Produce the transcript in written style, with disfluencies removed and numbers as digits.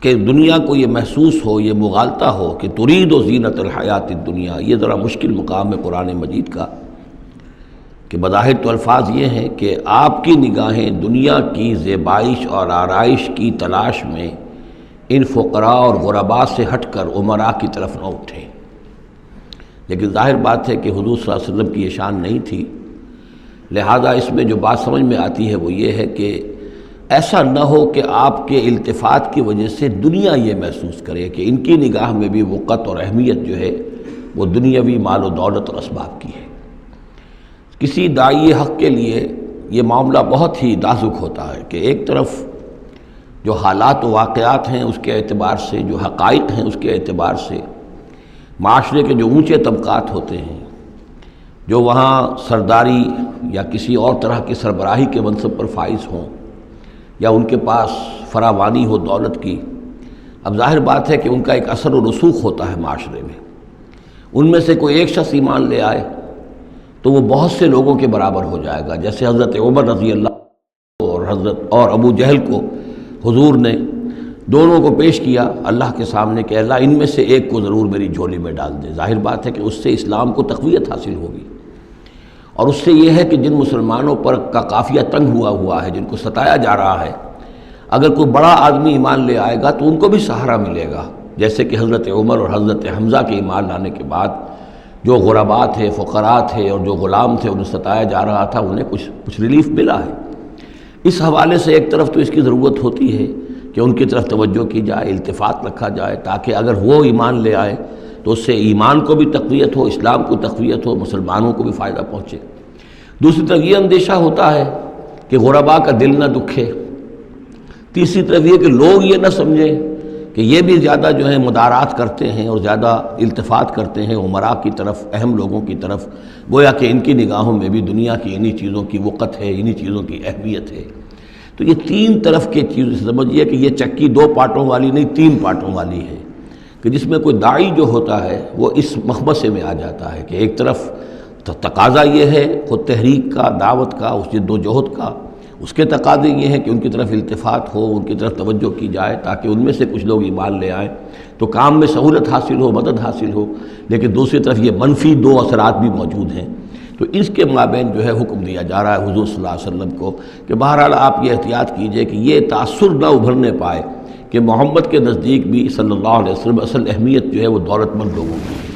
کہ دنیا کو یہ محسوس ہو، یہ مغالطہ ہو کہ ترید و زینت الحیات الدنیا، یہ ذرا مشکل مقام ہے قرآن مجید کا کہ بظاہر تو الفاظ یہ ہیں کہ آپ کی نگاہیں دنیا کی زیبائش اور آرائش کی تلاش میں ان فقراء اور غرباء سے ہٹ کر امراء کی طرف نہ اٹھیں، لیکن ظاہر بات ہے کہ حضور صلی اللہ علیہ وسلم کی یہ شان نہیں تھی، لہذا اس میں جو بات سمجھ میں آتی ہے وہ یہ ہے کہ ایسا نہ ہو کہ آپ کے التفات کی وجہ سے دنیا یہ محسوس کرے کہ ان کی نگاہ میں بھی وقت اور اہمیت جو ہے وہ دنیاوی مال و دولت اور اسباب کی ہے۔ کسی داعی حق کے لیے یہ معاملہ بہت ہی نازک ہوتا ہے کہ ایک طرف جو حالات و واقعات ہیں اس کے اعتبار سے، جو حقائق ہیں اس کے اعتبار سے، معاشرے کے جو اونچے طبقات ہوتے ہیں، جو وہاں سرداری یا کسی اور طرح کی سربراہی کے منصب پر فائز ہوں یا ان کے پاس فراوانی ہو دولت کی، اب ظاہر بات ہے کہ ان کا ایک اثر و رسوخ ہوتا ہے معاشرے میں۔ ان میں سے کوئی ایک شخص ایمان لے آئے تو وہ بہت سے لوگوں کے برابر ہو جائے گا، جیسے حضرت عمر رضی اللہ اور ابو جہل کو حضور نے دونوں کو پیش کیا اللہ کے سامنے کہ اللہ ان میں سے ایک کو ضرور میری جھولی میں ڈال دے۔ ظاہر بات ہے کہ اس سے اسلام کو تقویت حاصل ہوگی، اور اس سے یہ ہے کہ جن مسلمانوں پر کا قافیہ تنگ ہوا ہے، جن کو ستایا جا رہا ہے، اگر کوئی بڑا آدمی ایمان لے آئے گا تو ان کو بھی سہارا ملے گا، جیسے کہ حضرت عمر اور حضرت حمزہ کے ایمان لانے کے بعد جو غرباء تھے، فقراء تھے اور جو غلام تھے انہیں ستایا جا رہا تھا، انہیں کچھ ریلیف ملا ہے۔ اس حوالے سے ایک طرف تو اس کی ضرورت ہوتی ہے کہ ان کی طرف توجہ کی جائے، التفات رکھا جائے، تاکہ اگر وہ ایمان لے آئے تو اس سے ایمان کو بھی تقویت ہو، اسلام کو تقویت ہو، مسلمانوں کو بھی فائدہ پہنچے۔ دوسری طرف یہ اندیشہ ہوتا ہے کہ غرباء کا دل نہ دکھے، تیسری طرف یہ کہ لوگ یہ نہ سمجھیں کہ یہ بھی زیادہ جو ہے مدارات کرتے ہیں اور زیادہ التفات کرتے ہیں امراء کی طرف، اہم لوگوں کی طرف، گویا کہ ان کی نگاہوں میں بھی دنیا کی انہی چیزوں کی وقت ہے، انہی چیزوں کی اہمیت ہے۔ تو یہ تین طرف کے چیز سمجھیے کہ یہ چکی دو پارٹوں والی نہیں، تین پارٹوں والی ہے، کہ جس میں کوئی داعی جو ہوتا ہے وہ اس مخمصے میں آ جاتا ہے کہ ایک طرف تقاضا یہ ہے خود تحریک کا، دعوت کا، اس جد و جہد کا، اس کے تقاضے یہ ہیں کہ ان کی طرف التفات ہو، ان کی طرف توجہ کی جائے تاکہ ان میں سے کچھ لوگ ایمان لے آئیں تو کام میں سہولت حاصل ہو، مدد حاصل ہو، لیکن دوسری طرف یہ منفی دو اثرات بھی موجود ہیں۔ تو اس کے مابین جو ہے حکم دیا جا رہا ہے حضور صلی اللہ علیہ وسلم کو کہ بہرحال آپ یہ احتیاط کیجئے کہ یہ تاثر نہ ابھرنے پائے کہ محمد کے نزدیک بھی صلی اللہ علیہ وسلم اصل اہمیت جو ہے وہ دولت مند لوگوں کی ہے۔